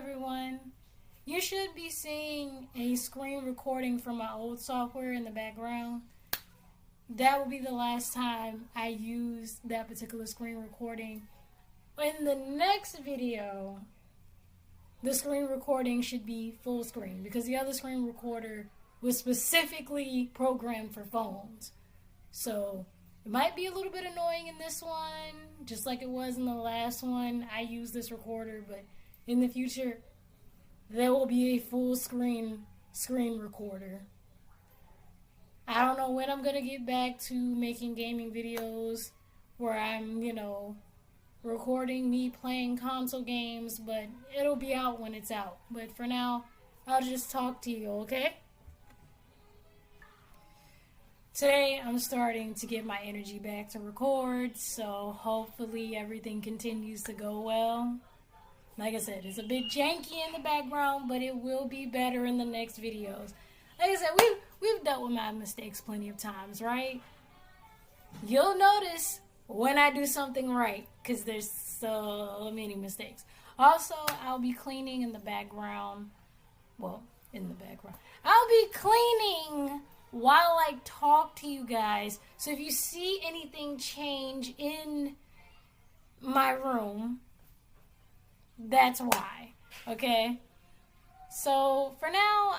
everyone. You should be seeing a screen recording from my old software in the background. That will be the last time I use that particular screen recording. In the next video, the screen recording should be full screen because the other screen recorder was specifically programmed for phones. So it might be a little bit annoying in this one, just like it was in the last one. I use this recorder, but in the future, there will be a full screen recorder. I don't know when I'm going to get back to making gaming videos where I'm, recording me playing console games, but it'll be out when it's out. But for now, I'll just talk to you, okay? Today, I'm starting to get my energy back to record, so hopefully everything continues to go well. Like I said, it's a bit janky in the background, but it will be better in the next videos. Like I said, we've dealt with my mistakes plenty of times, right? You'll notice when I do something right, because there's so many mistakes. Also, I'll be cleaning in the background. Well, in the background. I'll be cleaning while I talk to you guys. So if you see anything change in my room, that's why. Okay? So for now,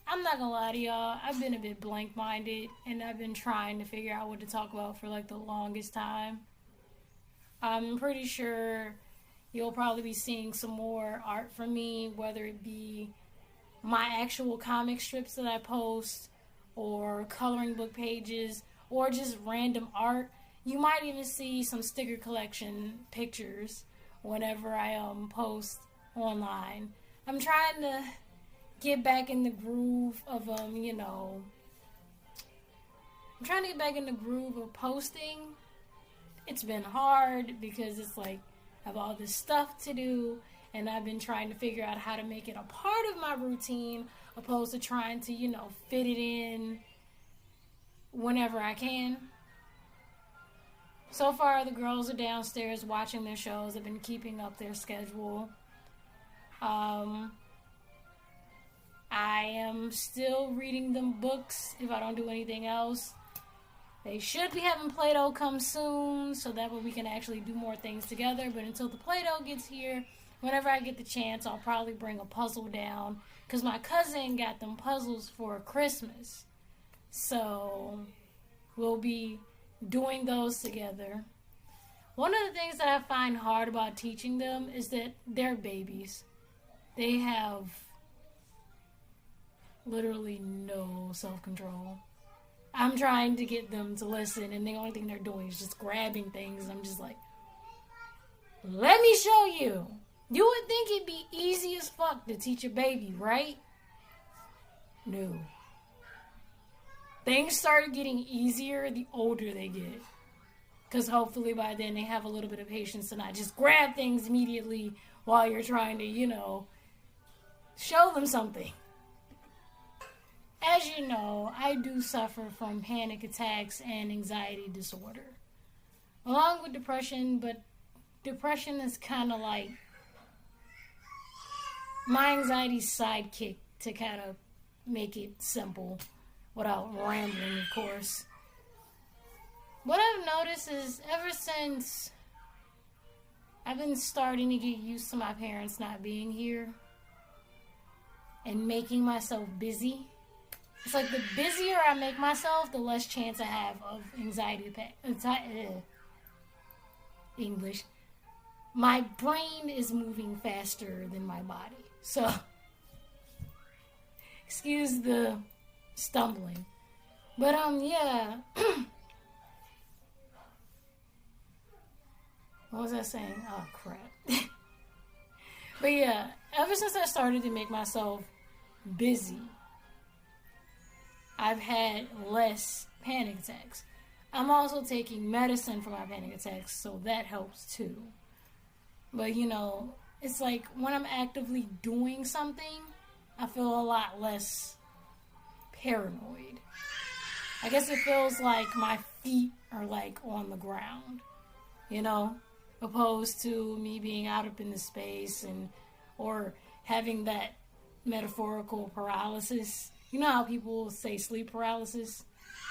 I'm not gonna lie to y'all. I've been a bit blank-minded, and I've been trying to figure out what to talk about for like the longest time. I'm pretty sure you'll probably be seeing some more art from me, whether it be my actual comic strips that I post, or coloring book pages, or just random art. You might even see some sticker collection pictures whenever I post online. I'm trying to get back in the groove of I'm trying to get back in the groove of posting. It's been hard because it's like I have all this stuff to do, and I've been trying to figure out how to make it a part of my routine opposed to trying to, fit it in whenever I can. So far, the girls are downstairs watching their shows. I've been keeping up their schedule. I am still reading them books if I don't do anything else. They should be having Play-Doh come soon, so that way we can actually do more things together. But until the Play-Doh gets here, whenever I get the chance, I'll probably bring a puzzle down, because my cousin got them puzzles for Christmas. So we'll be doing those together. One of the things that I find hard about teaching them is that they're babies. They have literally no self-control. I'm trying to get them to listen, and the only thing they're doing is just grabbing things, and I'm just like, let me show you. You would think it'd be easy as fuck to teach a baby, right? No. Things start getting easier the older they get. Because hopefully by then they have a little bit of patience to not just grab things immediately while you're trying to, show them something. As you know, I do suffer from panic attacks and anxiety disorder, along with depression, but depression is kind of like my anxiety's sidekick to kind of make it simple without rambling, of course. What I've noticed is ever since I've been starting to get used to my parents not being here and making myself busy, it's like the busier I make myself, the less chance I have of anxiety attack. English. My brain is moving faster than my body. So, excuse the stumbling. But, yeah. What was I saying? Oh, crap. But, yeah, ever since I started to make myself busy, I've had less panic attacks. I'm also taking medicine for my panic attacks, so that helps too. But, it's like when I'm actively doing something, I feel a lot less paranoid. I guess it feels like my feet are like on the ground, opposed to me being out up in the space or having that metaphorical paralysis. You know how people say sleep paralysis?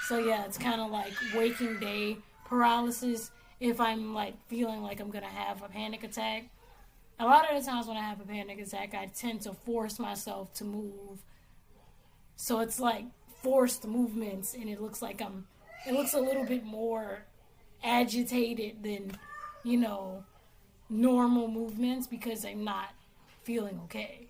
So yeah, it's kind of like waking day paralysis if I'm like feeling like I'm gonna have a panic attack. A lot of the times when I have a panic attack, I tend to force myself to move. So it's like forced movements, and it looks like it looks a little bit more agitated than, you know, normal movements because I'm not feeling okay.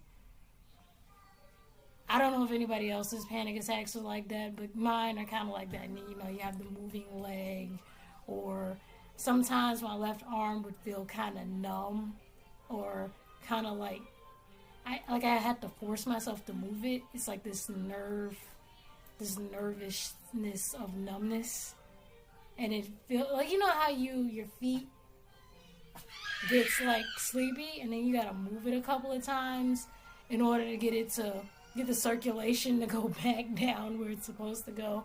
I don't know if anybody else's panic attacks are like that, but mine are kind of like that. And, you know, you have the moving leg, or sometimes my left arm would feel kind of numb, or kind of like I had to force myself to move it. It's like this nervousness of numbness, and it feels like, you know how your feet gets like sleepy, and then you gotta move it a couple of times in order to get the circulation to go back down where it's supposed to go,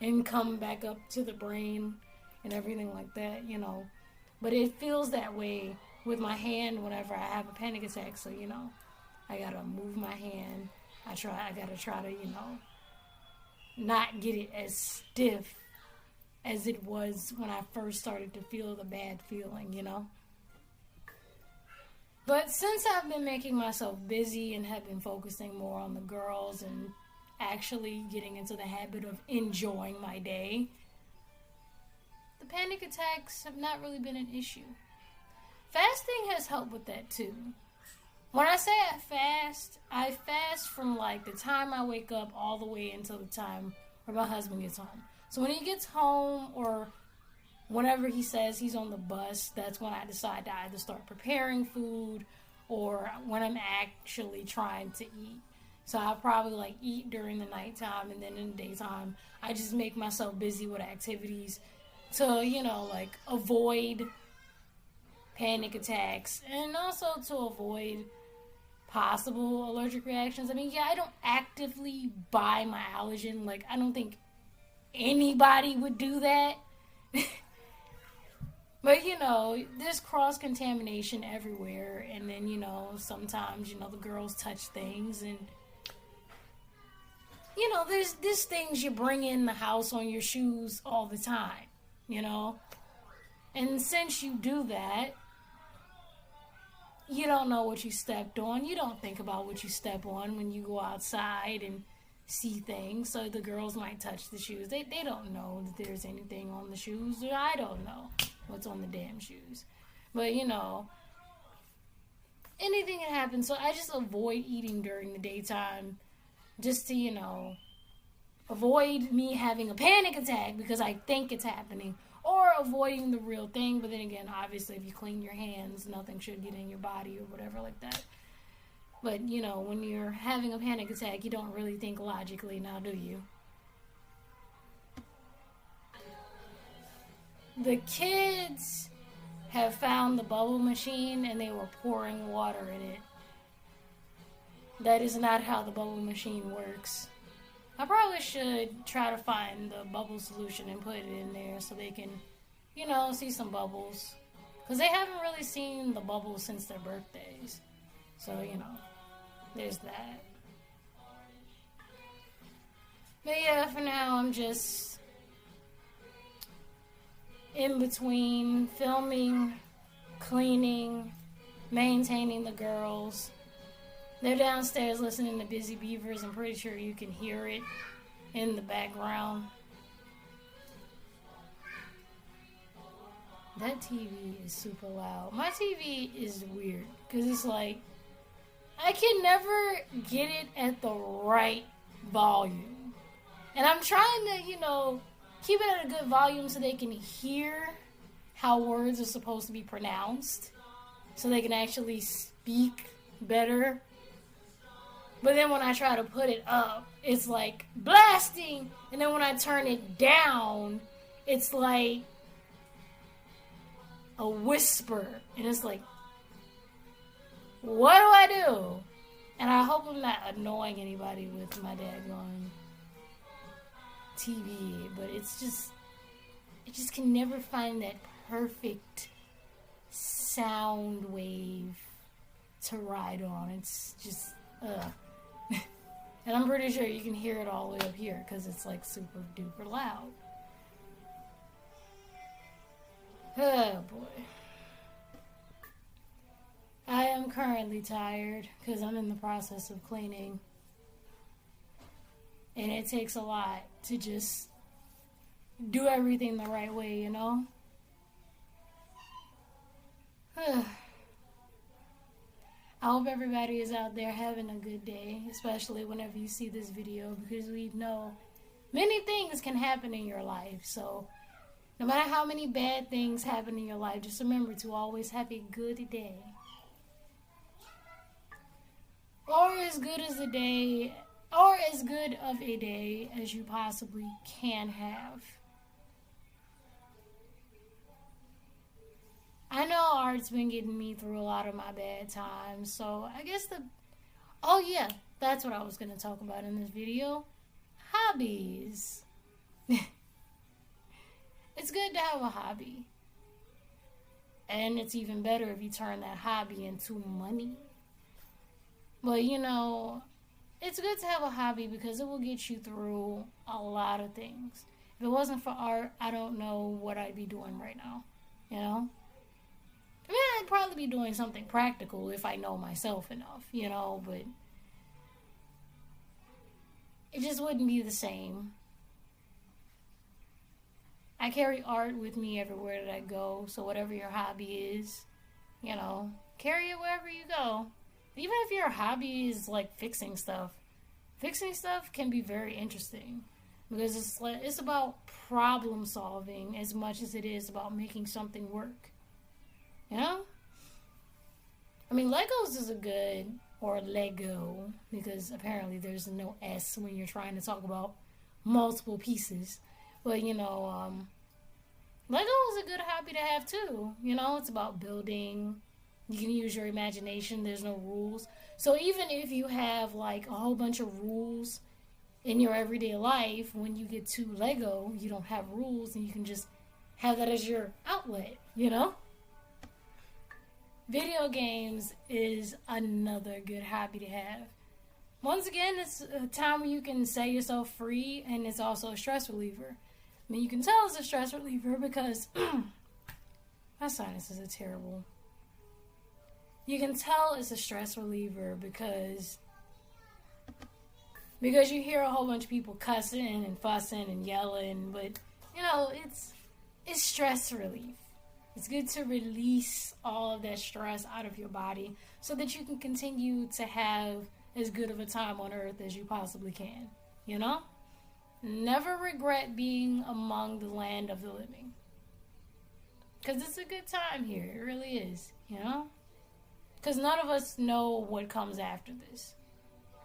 and come back up to the brain and everything like that, you know. But it feels that way with my hand whenever I have a panic attack. So, you know, I gotta move my hand. I gotta try to, you know, not get it as stiff as it was when I first started to feel the bad feeling, you know. But since I've been making myself busy and have been focusing more on the girls and actually getting into the habit of enjoying my day, the panic attacks have not really been an issue. Fasting has helped with that too. When I say I fast from like the time I wake up all the way until the time where my husband gets home. So when he gets home, or whenever he says he's on the bus, that's when I decide to either start preparing food or when I'm actually trying to eat. So I'll probably like eat during the nighttime, and then in the daytime I just make myself busy with activities to, you know, like avoid panic attacks, and also to avoid possible allergic reactions. I mean, yeah, I don't actively buy my allergen. Like, I don't think anybody would do that. But, you know, there's cross-contamination everywhere. And then, you know, sometimes, you know, the girls touch things. And, you know, there's things you bring in the house on your shoes all the time, you know. And since you do that, you don't know what you stepped on. You don't think about what you step on when you go outside and see things. So the girls might touch the shoes. They don't know that there's anything on the shoes, or I don't know what's on the damn shoes. But, you know, anything can happen. So I just avoid eating during the daytime just to, you know, avoid me having a panic attack because I think it's happening, or avoiding the real thing. But then again, obviously, if you clean your hands, nothing should get in your body or whatever like that. But, you know, when you're having a panic attack, you don't really think logically now, do you? The kids have found the bubble machine, and they were pouring water in it. That is not how the bubble machine works. I probably should try to find the bubble solution and put it in there so they can, you know, see some bubbles. Because they haven't really seen the bubbles since their birthdays. So, you know, there's that. But yeah, for now, I'm just in between filming, cleaning, maintaining the girls. They're downstairs listening to Busy Beavers. I'm pretty sure you can hear it in the background. That TV is super loud. My TV is weird because it's like I can never get it at the right volume. And I'm trying to, you know, keep it at a good volume so they can hear how words are supposed to be pronounced, so they can actually speak better. But then when I try to put it up, it's like blasting. And then when I turn it down, it's like a whisper. And it's like, what do I do? And I hope I'm not annoying anybody with my daggone TV. But it just can never find that perfect sound wave to ride on. It's just, and I'm pretty sure you can hear it all the way up here because it's like super duper loud. Oh boy. I am currently tired because I'm in the process of cleaning. And it takes a lot to just do everything the right way, you know? I hope everybody is out there having a good day, especially whenever you see this video, because we know many things can happen in your life. So no matter how many bad things happen in your life, just remember to always have a good day. Or as good as a day, or as good of a day as you possibly can have. I know art's been getting me through a lot of my bad times, so I guess oh yeah, that's what I was going to talk about in this video. Hobbies. It's good to have a hobby. And it's even better if you turn that hobby into money. But you know, it's good to have a hobby because it will get you through a lot of things. If it wasn't for art, I don't know what I'd be doing right now. You know? I mean, I'd probably be doing something practical if I know myself enough, you know, but it just wouldn't be the same. I carry art with me everywhere that I go, so whatever your hobby is, you know, carry it wherever you go. Even if your hobby is like fixing stuff can be very interesting because it's about problem solving as much as it is about making something work. You know? I mean, Legos is or Lego, because apparently there's no S when you're trying to talk about multiple pieces. But, you know, Lego is a good hobby to have too. You know, it's about building. You can use your imagination. There's no rules. So even if you have like a whole bunch of rules in your everyday life, when you get to Lego, you don't have rules and you can just have that as your outlet, you know? Video games is another good hobby to have. Once again, it's a time where you can set yourself free, and it's also a stress reliever. I mean, you can tell it's a stress reliever because my sinuses are terrible. You can tell it's a stress reliever because you hear a whole bunch of people cussing and fussing and yelling, but you know, it's stress relief. It's good to release all of that stress out of your body so that you can continue to have as good of a time on earth as you possibly can. You know? Never regret being among the land of the living. Because it's a good time here. It really is. You know? Because none of us know what comes after this.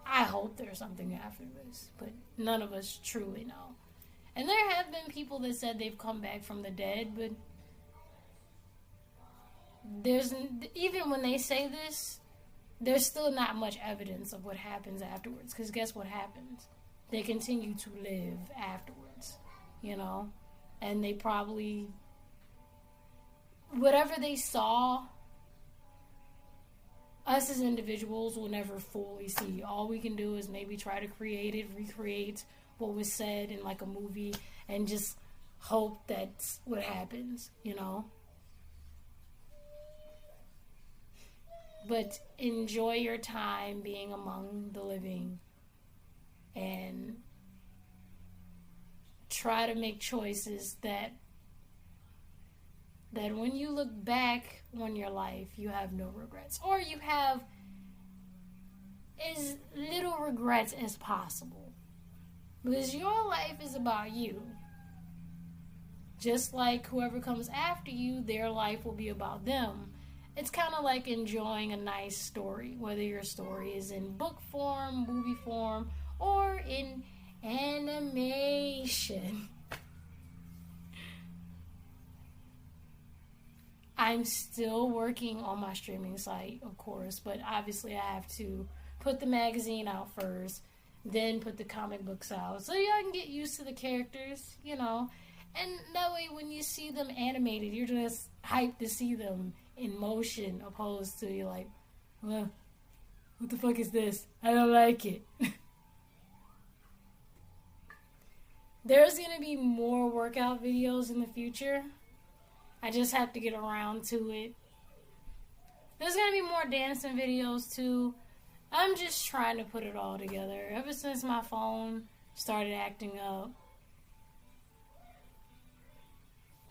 I hope there's something after this. But none of us truly know. And there have been people that said they've come back from the dead, but even when they say this, there's still not much evidence of what happens afterwards. Because guess what happens? They continue to live afterwards, you know? And they probably, whatever they saw, us as individuals will never fully see. All we can do is maybe try to recreate what was said in like a movie, and just hope that's what happens, you know? But enjoy your time being among the living and try to make choices that when you look back on your life, you have no regrets, or you have as little regrets as possible, because your life is about you. Just like whoever comes after you, their life will be about them. It's kind of like enjoying a nice story, whether your story is in book form, movie form, or in animation. I'm still working on my streaming site, of course, but obviously I have to put the magazine out first, then put the comic books out, so y'all can get used to the characters, you know, and that way when you see them animated, you're just hyped to see them in motion, opposed to you're like, Well, what the fuck is this? I don't like it. There's going to be more workout videos in the future. I just have to get around to it. There's going to be more dancing videos too. I'm just trying to put it all together. Ever since my phone started acting up,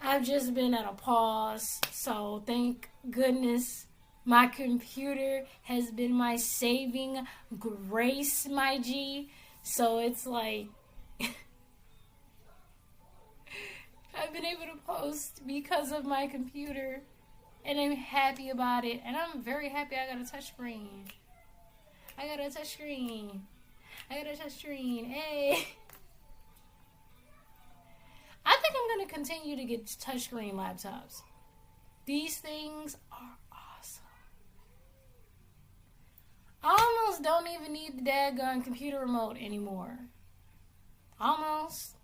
I've just been at a pause. So thank goodness my computer has been my saving grace, my G. So it's like I've been able to post because of my computer, and I'm happy about it. And I'm very happy I got a touch screen. Hey. I think I'm going to continue to get touchscreen laptops. These things are awesome. I almost don't even need the daggone computer remote anymore. Almost.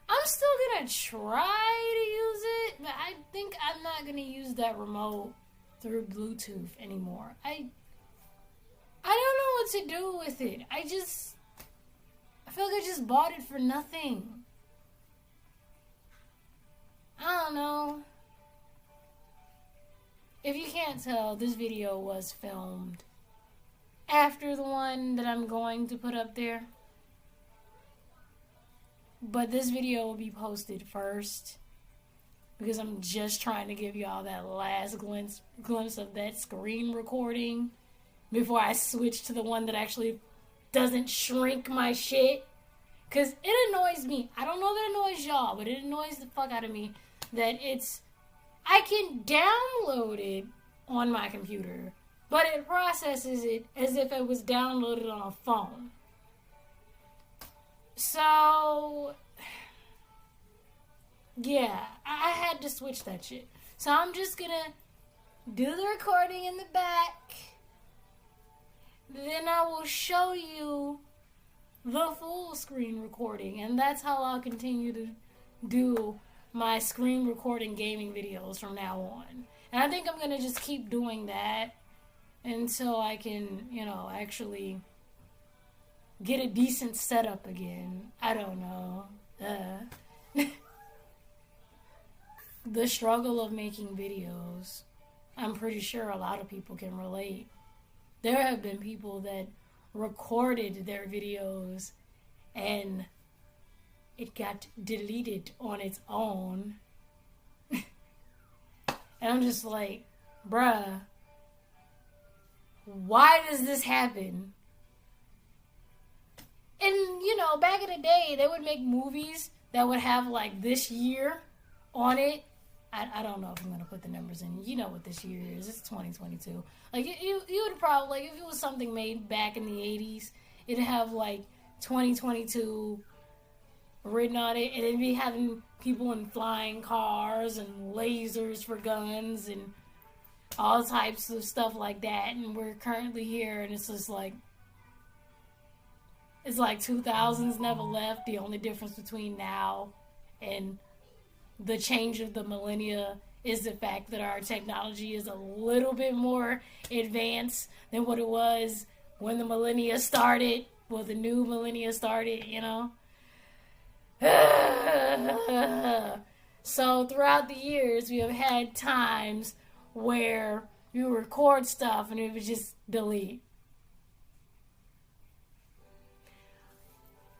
I'm still going to try to use it, but I think I'm not going to use that remote through Bluetooth anymore. I don't know what to do with it. I feel like I just bought it for nothing. I don't know. If you can't tell, this video was filmed after the one that I'm going to put up there. But this video will be posted first, because I'm just trying to give y'all that last glimpse of that screen recording before I switch to the one that actually doesn't shrink my shit. Because it annoys me. I don't know that it annoys y'all, but it annoys the fuck out of me that I can download it on my computer, but it processes it as if it was downloaded on a phone. So, yeah, I had to switch that shit. So I'm just gonna do the recording in the back. Then I will show you the full screen recording. And that's how I'll continue to do my screen recording gaming videos from now on. And I think I'm gonna just keep doing that until I can, actually get a decent setup again. I don't know. The struggle of making videos, I'm pretty sure a lot of people can relate. There have been people that recorded their videos and it got deleted on its own. And I'm just like, bruh, why does this happen? And, back in the day, they would make movies that would have, this year on it. I don't know if I'm going to put the numbers in. You know what this year is. It's 2022. You would probably, if it was something made back in the 80s, it'd have, 2022 written on it. And it'd be having people in flying cars and lasers for guns and all types of stuff like that. And we're currently here, and it's just it's 2000s never left. The only difference between now and the change of the millennia is the fact that our technology is a little bit more advanced than what it was when the millennia started. Well, the new millennia started, So throughout the years, we have had times where you record stuff and it would just delete.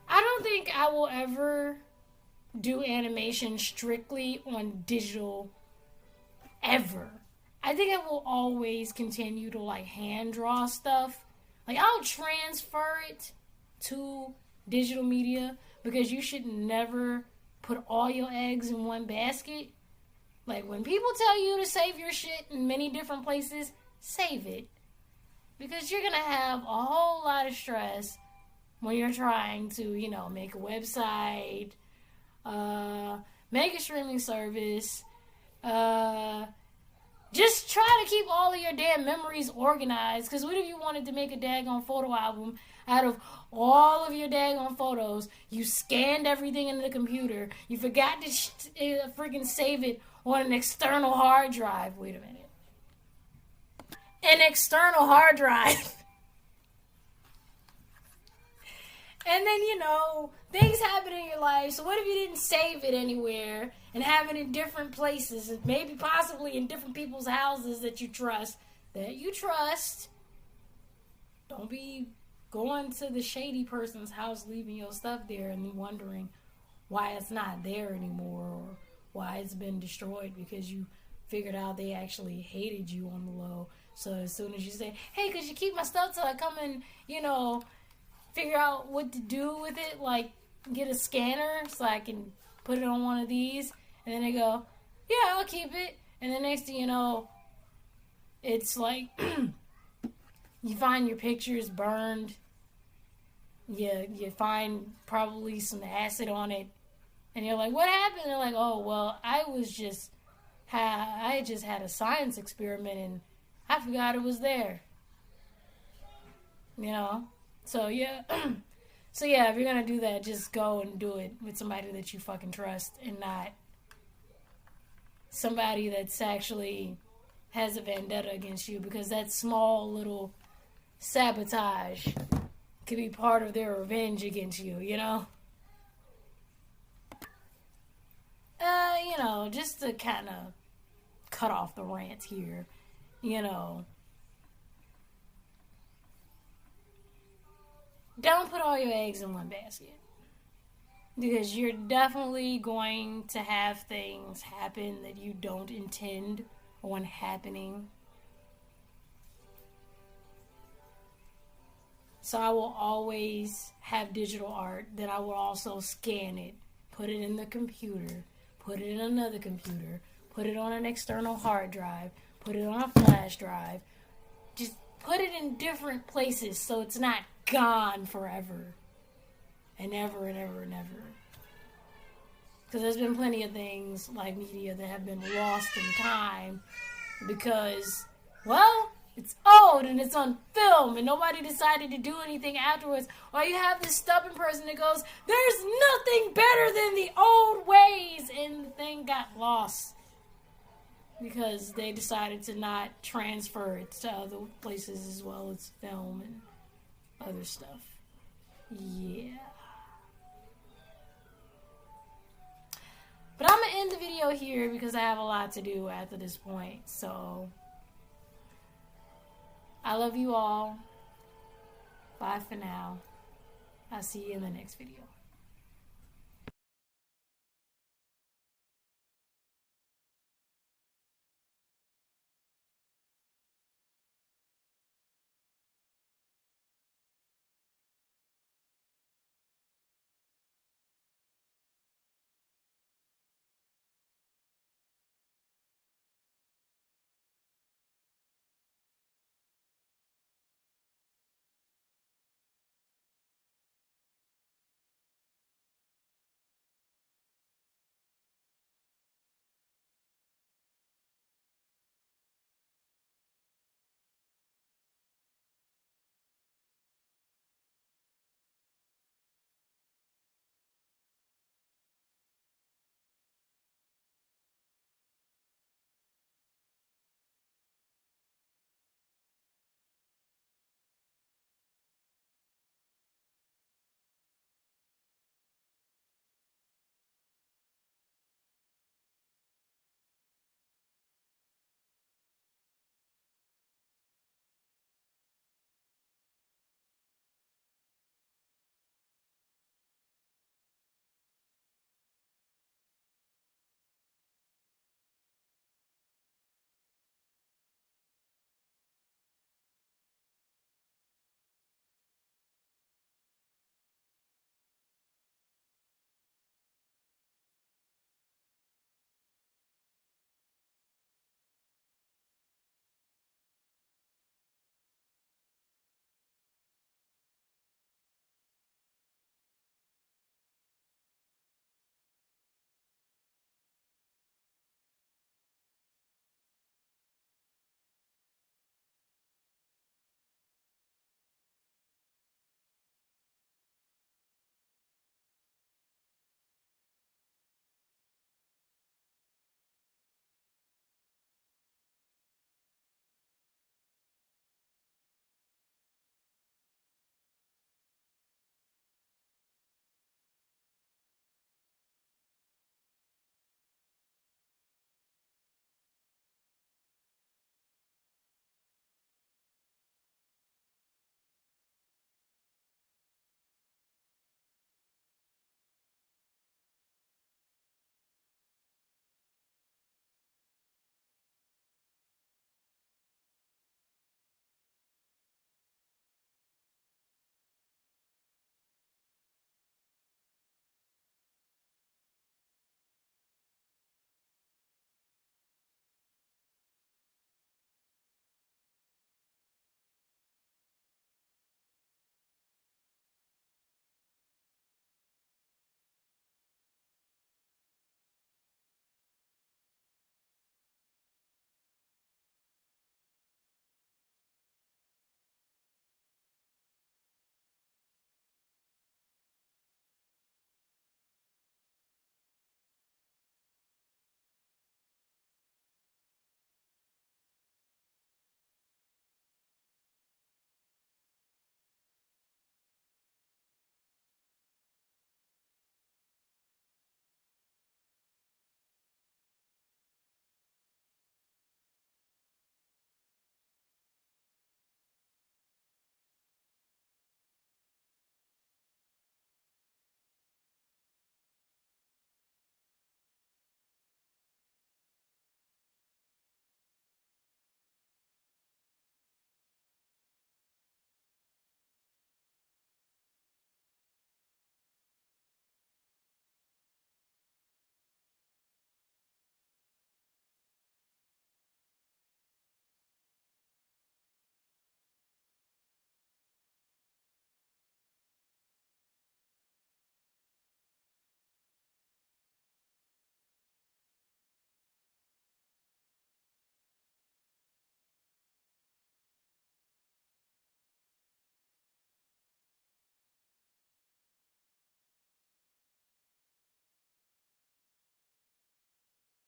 I don't think I will ever do animation strictly on digital ever. I think I will always continue to hand draw stuff. I'll transfer it to digital media, because you should never put all your eggs in one basket. When people tell you to save your shit in many different places, save it. Because you're going to have a whole lot of stress when you're trying to, make a website, make a streaming service, just try to keep all of your damn memories organized. Because what if you wanted to make a daggone photo album out of all of your daggone photos? You scanned everything into the computer. You forgot to freaking save it on an external hard drive. Wait a minute. an external hard drive. And then, things happen in your life. So what if you didn't save it anywhere and have it in different places, and maybe possibly in different people's houses that you trust? Don't be going to the shady person's house, leaving your stuff there, and then wondering why it's not there anymore, or why it's been destroyed because you figured out they actually hated you on the low. So as soon as you say, hey, could you keep my stuff till I come and, figure out what to do with it, like get a scanner so I can put it on one of these, and then they go, yeah, I'll keep it. And the next thing you know, it's like you find your pictures burned. You find probably some acid on it, and you're like, what happened? They're like, oh, well, I just had a science experiment and I forgot it was there. So yeah. So yeah, if you're gonna do that, just go and do it with somebody that you fucking trust, and not somebody that's actually has a vendetta against you, because that small little sabotage could be part of their revenge against you, just to kind of cut off the rant here, don't put all your eggs in one basket, because you're definitely going to have things happen that you don't intend on happening. So I will always have digital art, then I will also scan it, put it in the computer, put it in another computer, put it on an external hard drive, put it on a flash drive. Just put it in different places so it's not gone forever and ever and ever and ever. Because there's been plenty of things like media that have been lost in time because, well, it's old and it's on film and nobody decided to do anything afterwards. Or you have this stubborn person that goes, there's nothing better than the old ways, and the thing got lost because they decided to not transfer it to other places as well as film and other stuff. Yeah. But I'm going to end the video here because I have a lot to do after this point. So, I love you all. Bye for now. I'll see you in the next video.